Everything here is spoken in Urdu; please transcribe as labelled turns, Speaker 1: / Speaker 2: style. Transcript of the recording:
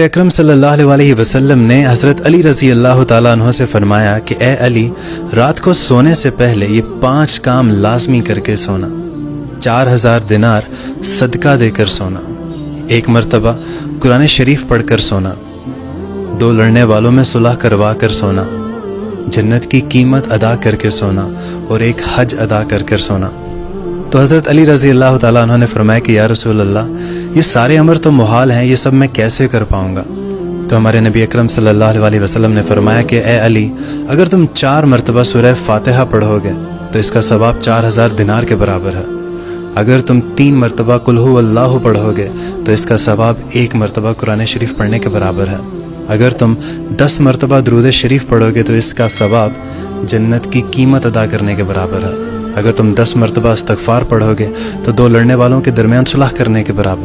Speaker 1: اکرم صلی اللہ علیہ وسلم نے حضرت علی رضی اللہ تعالیٰ عنہ سے فرمایا کہ اے علی، رات کو سونے سے پہلے یہ 5 کام لازمی کر کے سونا: 4000 دینار صدقہ دے کر سونا، 1 مرتبہ قرآن شریف پڑھ کر سونا، 2 لڑنے والوں میں صلح کروا کر سونا، جنت کی قیمت ادا کر کے سونا، اور 1 حج ادا کر کر سونا۔ تو حضرت علی رضی اللہ تعالیٰ عنہ نے فرمایا کہ یا رسول اللہ، یہ سارے امر تو محال ہیں، یہ سب میں کیسے کر پاؤں گا؟ تو ہمارے نبی اکرم صلی اللہ علیہ وسلم نے فرمایا کہ اے علی، اگر تم 4 مرتبہ سورہ فاتحہ پڑھو گے تو اس کا ثواب 4000 دینار کے برابر ہے۔ اگر تم 3 مرتبہ قل ھو اللہ پڑھو گے تو اس کا ثواب 1 مرتبہ قرآن شریف پڑھنے کے برابر ہے۔ اگر تم 10 مرتبہ درود شریف پڑھو گے تو اس کا ثواب جنت کی قیمت ادا کرنے کے برابر ہے۔ اگر تم 10 مرتبہ استغفار پڑھو گے تو 2 لڑنے والوں کے درمیان صلح کرنے کے برابر